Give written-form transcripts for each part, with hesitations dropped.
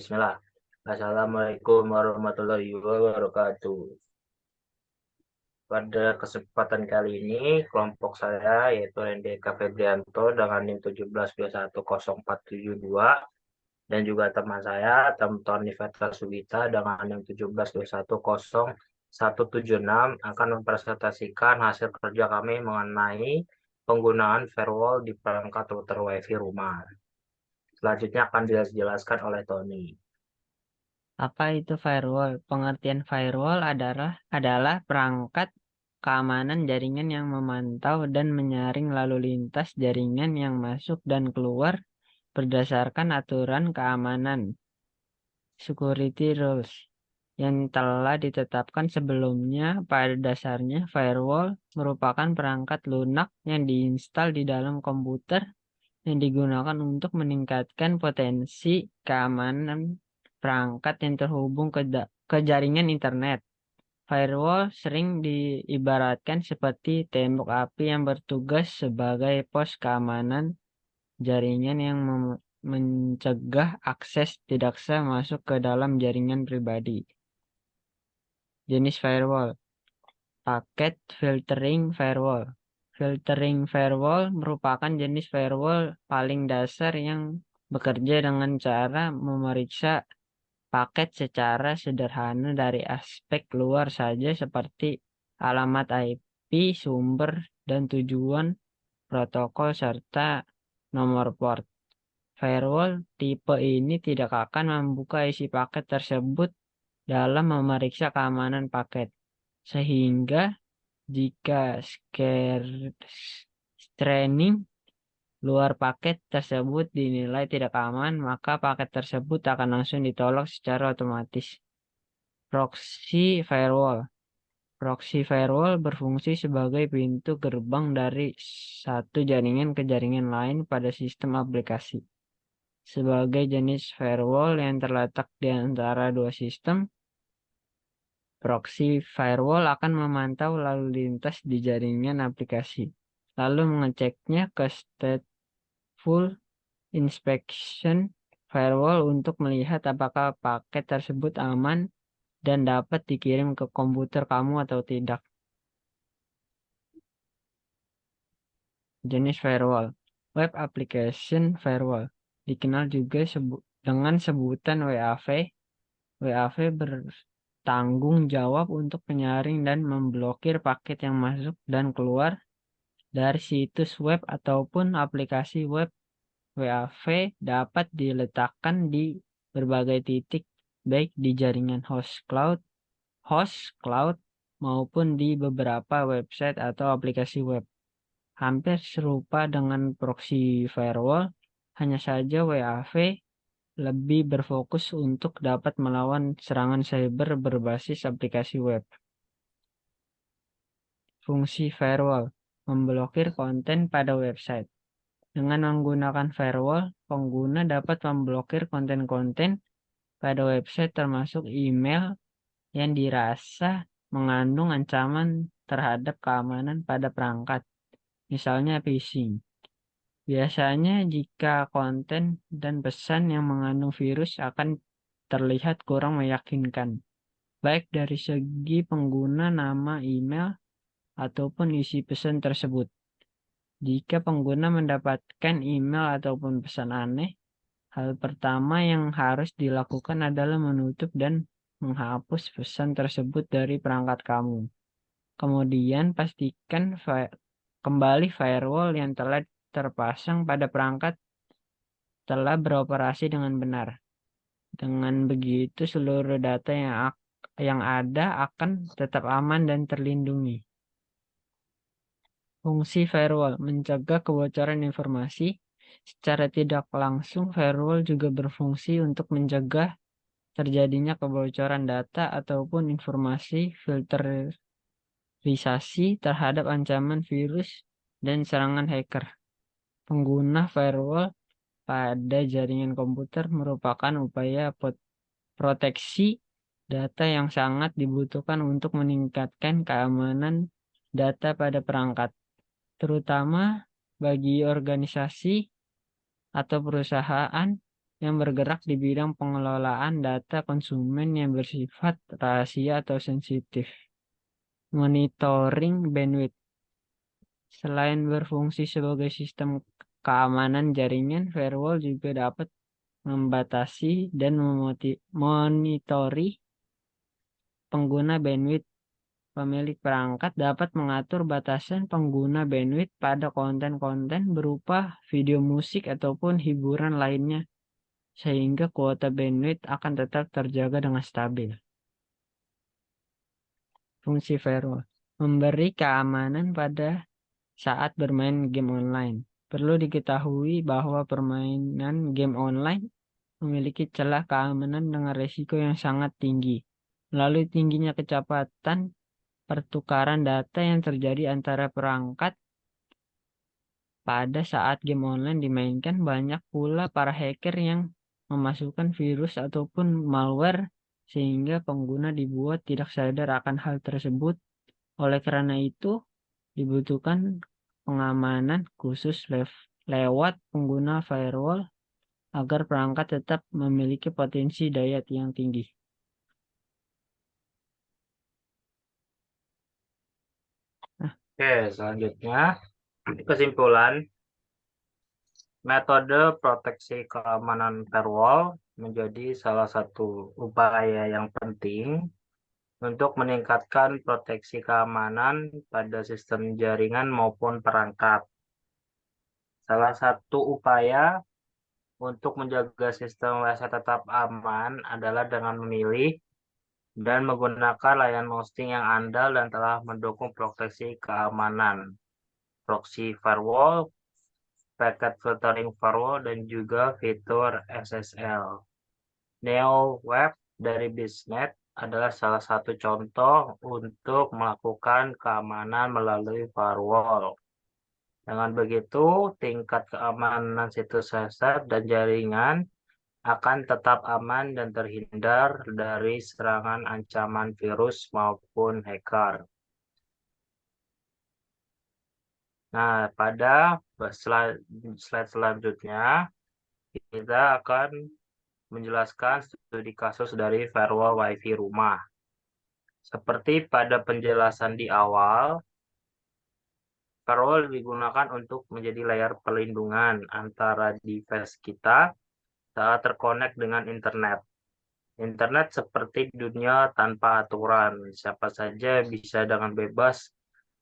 Bismillah. Assalamualaikum warahmatullahi wabarakatuh. Pada kesempatan kali ini, kelompok saya yaitu Rendeka Febrianto dengan NIM 17210472 dan juga teman saya, Tony Vetra Sugita dengan NIM 17210176 akan mempresentasikan hasil kerja kami mengenai penggunaan firewall di perangkat router WiFi rumah. Selanjutnya akan dijelaskan oleh Tony. Apa itu firewall? Pengertian firewall adalah perangkat keamanan jaringan yang memantau dan menyaring lalu lintas jaringan yang masuk dan keluar berdasarkan aturan keamanan security rules yang telah ditetapkan sebelumnya. Pada dasarnya, firewall merupakan perangkat lunak yang diinstal di dalam komputer yang digunakan untuk meningkatkan potensi keamanan perangkat yang terhubung ke jaringan internet. Firewall sering diibaratkan seperti tembok api yang bertugas sebagai pos keamanan jaringan yang mencegah akses tidak sah masuk ke dalam jaringan pribadi. Jenis firewall. Packet filtering firewall. Filtering firewall merupakan jenis firewall paling dasar yang bekerja dengan cara memeriksa paket secara sederhana dari aspek luar saja seperti alamat IP, sumber, dan tujuan protokol serta nomor port. Firewall tipe ini tidak akan membuka isi paket tersebut dalam memeriksa keamanan paket, sehingga jika streaming luar paket tersebut dinilai tidak aman, maka paket tersebut akan langsung ditolak secara otomatis. Proxy firewall. Proxy firewall berfungsi sebagai pintu gerbang dari satu jaringan ke jaringan lain pada sistem aplikasi. Sebagai jenis firewall yang terletak di antara dua sistem, proxy firewall akan memantau lalu lintas di jaringan aplikasi, lalu mengeceknya ke stateful inspection firewall untuk melihat apakah paket tersebut aman dan dapat dikirim ke komputer kamu atau tidak. Jenis firewall. Web Application Firewall dikenal juga dengan sebutan WAV. WAV bertanggung jawab untuk menyaring dan memblokir paket yang masuk dan keluar dari situs web ataupun aplikasi web. WAV dapat diletakkan di berbagai titik, baik di jaringan host cloud maupun di beberapa website atau aplikasi web. Hampir serupa dengan proxy firewall, hanya saja WAV lebih berfokus untuk dapat melawan serangan cyber berbasis aplikasi web. Fungsi firewall memblokir konten pada website. Dengan menggunakan firewall, pengguna dapat memblokir konten-konten pada website termasuk email yang dirasa mengandung ancaman terhadap keamanan pada perangkat, misalnya phishing. Biasanya jika konten dan pesan yang mengandung virus akan terlihat kurang meyakinkan, baik dari segi pengguna nama email ataupun isi pesan tersebut. Jika pengguna mendapatkan email ataupun pesan aneh, hal pertama yang harus dilakukan adalah menutup dan menghapus pesan tersebut dari perangkat kamu. Kemudian pastikan kembali firewall yang telah terpasang pada perangkat telah beroperasi dengan benar. Dengan begitu seluruh data yang ada akan tetap aman dan terlindungi. Fungsi firewall mencegah kebocoran informasi. Secara tidak langsung, firewall juga berfungsi untuk mencegah terjadinya kebocoran data ataupun informasi, filterisasi terhadap ancaman virus dan serangan hacker. Pengguna firewall pada jaringan komputer merupakan upaya proteksi data yang sangat dibutuhkan untuk meningkatkan keamanan data pada perangkat, terutama bagi organisasi atau perusahaan yang bergerak di bidang pengelolaan data konsumen yang bersifat rahasia atau sensitif. Monitoring bandwidth. Selain berfungsi sebagai sistem keamanan jaringan, firewall juga dapat membatasi dan memonitori pengguna bandwidth. Pemilik perangkat dapat mengatur batasan pengguna bandwidth pada konten-konten berupa video musik ataupun hiburan lainnya, sehingga kuota bandwidth akan tetap terjaga dengan stabil. Fungsi firewall memberi keamanan pada saat bermain game online. Perlu diketahui bahwa permainan game online memiliki celah keamanan dengan risiko yang sangat tinggi. Melalui tingginya kecepatan pertukaran data yang terjadi antara perangkat pada saat game online dimainkan, banyak pula para hacker yang memasukkan virus ataupun malware sehingga pengguna dibuat tidak sadar akan hal tersebut. Oleh karena itu, dibutuhkan pengamanan khusus lewat pengguna firewall agar perangkat tetap memiliki potensi daya yang tinggi. Oke, selanjutnya kesimpulan. Metode proteksi keamanan firewall menjadi salah satu upaya yang penting untuk meningkatkan proteksi keamanan pada sistem jaringan maupun perangkat. Salah satu upaya untuk menjaga sistem WhatsApp tetap aman adalah dengan memilih dan menggunakan layanan hosting yang andal dan telah mendukung proteksi keamanan, proxy firewall, packet filtering firewall, dan juga fitur SSL. NeoWeb dari Biznet adalah salah satu contoh untuk melakukan keamanan melalui firewall. Dengan begitu, tingkat keamanan situs web dan jaringan akan tetap aman dan terhindar dari serangan ancaman virus maupun hacker. Nah, pada slide selanjutnya, kita akan menjelaskan studi kasus dari firewall WiFi rumah. Seperti pada penjelasan di awal, firewall digunakan untuk menjadi layar perlindungan antara device kita saat terkonek dengan internet. Internet seperti dunia tanpa aturan. Siapa saja bisa dengan bebas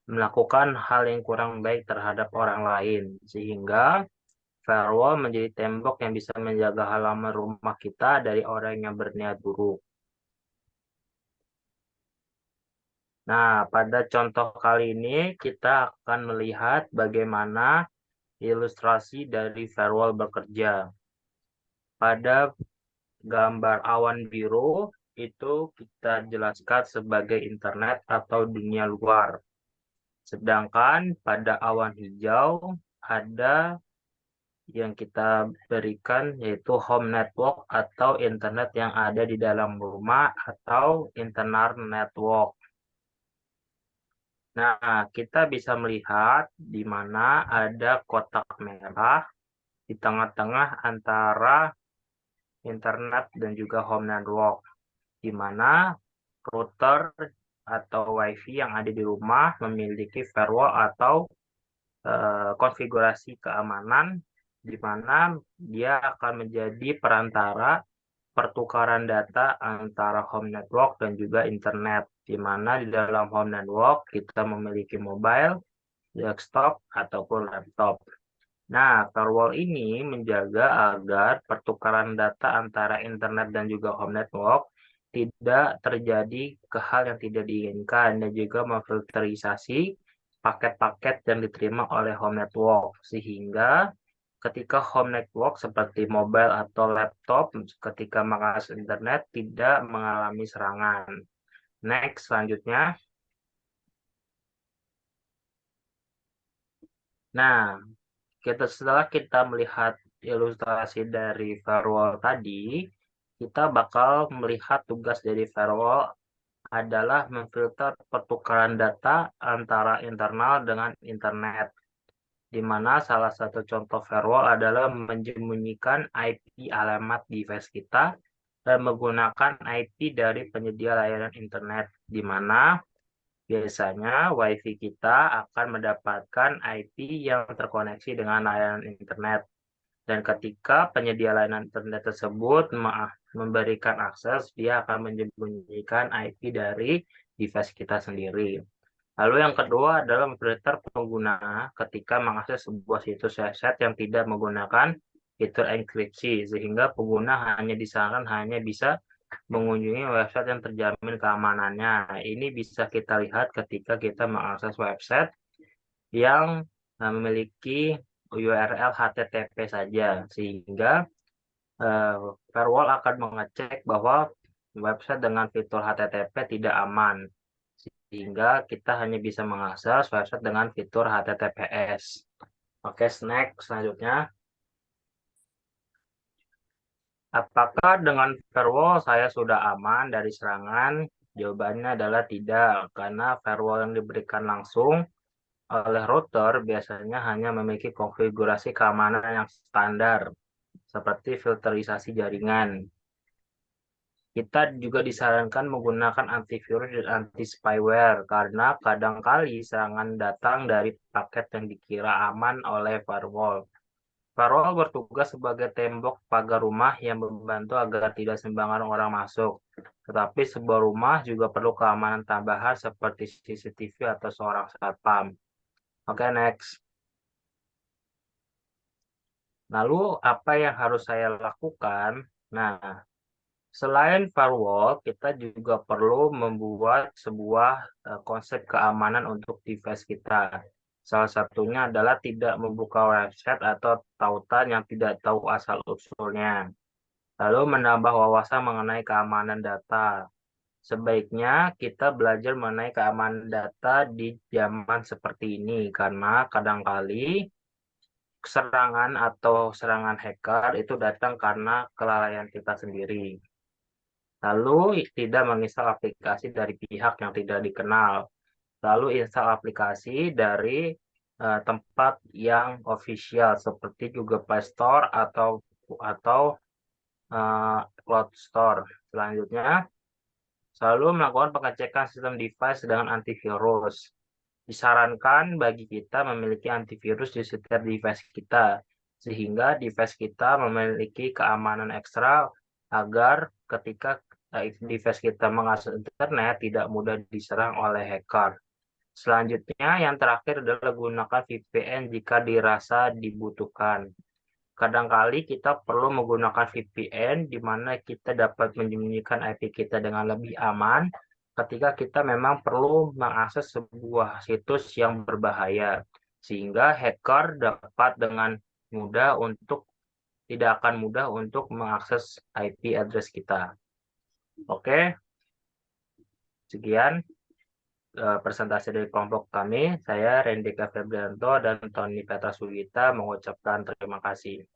melakukan hal yang kurang baik terhadap orang lain. Sehingga firewall menjadi tembok yang bisa menjaga halaman rumah kita dari orang yang berniat buruk. Nah, pada contoh kali ini kita akan melihat bagaimana ilustrasi dari firewall bekerja. Pada gambar awan biru itu kita jelaskan sebagai internet atau dunia luar. Sedangkan pada awan hijau ada yang kita berikan yaitu home network atau internet yang ada di dalam rumah atau internal network. Nah, kita bisa melihat di mana ada kotak merah di tengah-tengah antara internet dan juga home network, di mana router atau WiFi yang ada di rumah memiliki firewall atau konfigurasi keamanan, di mana dia akan menjadi perantara pertukaran data antara home network dan juga internet, di mana di dalam home network kita memiliki mobile, desktop, ataupun laptop. Nah, firewall ini menjaga agar pertukaran data antara internet dan juga home network tidak terjadi ke hal yang tidak diinginkan dan juga memfilterisasi paket-paket yang diterima oleh home network sehingga ketika home network seperti mobile atau laptop ketika mengakses internet tidak mengalami serangan. Next, selanjutnya. Nah, setelah kita melihat ilustrasi dari firewall tadi, kita bakal melihat tugas dari firewall adalah memfilter pertukaran data antara internal dengan internet. di mana salah satu contoh firewall adalah menyembunyikan IP alamat device kita dan menggunakan IP dari penyedia layanan internet, di mana biasanya WiFi kita akan mendapatkan IP yang terkoneksi dengan layanan internet. Dan ketika penyedia layanan internet tersebut memberikan akses, dia akan menyembunyikan IP dari device kita sendiri. Lalu yang kedua adalah memfilter pengguna ketika mengakses sebuah situs website yang tidak menggunakan fitur enkripsi, sehingga pengguna disarankan hanya bisa mengunjungi website yang terjamin keamanannya. Ini bisa kita lihat ketika kita mengakses website yang memiliki URL HTTP saja, sehingga firewall akan mengecek bahwa website dengan fitur HTTP tidak aman, sehingga kita hanya bisa mengakses website dengan fitur HTTPS. Oke, next selanjutnya. Apakah dengan firewall saya sudah aman dari serangan? Jawabannya adalah tidak, karena firewall yang diberikan langsung oleh router biasanya hanya memiliki konfigurasi keamanan yang standar, seperti filterisasi jaringan. Kita juga disarankan menggunakan antivirus dan anti-spyware, karena kadangkali serangan datang dari paket yang dikira aman oleh firewall. Firewall bertugas sebagai tembok pagar rumah yang membantu agar tidak sembarangan orang masuk. Tetapi sebuah rumah juga perlu keamanan tambahan seperti CCTV atau seorang satpam. Oke, next. Lalu apa yang harus saya lakukan? Nah, selain firewall, kita juga perlu membuat sebuah konsep keamanan untuk device kita. Salah satunya adalah tidak membuka website atau tautan yang tidak tahu asal-usulnya. Lalu menambah wawasan mengenai keamanan data. Sebaiknya kita belajar mengenai keamanan data di zaman seperti ini, karena kadangkali serangan atau serangan hacker itu datang karena kelalaian kita sendiri. Lalu tidak menginstal aplikasi dari pihak yang tidak dikenal. Lalu install aplikasi dari tempat yang official seperti Google Play Store atau Cloud Store. Selanjutnya, selalu melakukan pengecekan sistem device dengan antivirus. Disarankan bagi kita memiliki antivirus di setiap device kita, sehingga device kita memiliki keamanan ekstra agar ketika device kita mengakses internet tidak mudah diserang oleh hacker. Selanjutnya, yang terakhir adalah gunakan VPN jika dirasa dibutuhkan. Kadangkali kita perlu menggunakan VPN di mana kita dapat menyembunyikan IP kita dengan lebih aman ketika kita memang perlu mengakses sebuah situs yang berbahaya, sehingga hacker dapat dengan mudah untuk tidak akan mudah untuk mengakses IP address kita. Oke, sekian presentasi dari kelompok kami. Saya Rendika Febrianto dan Tony Petra Sugita mengucapkan terima kasih.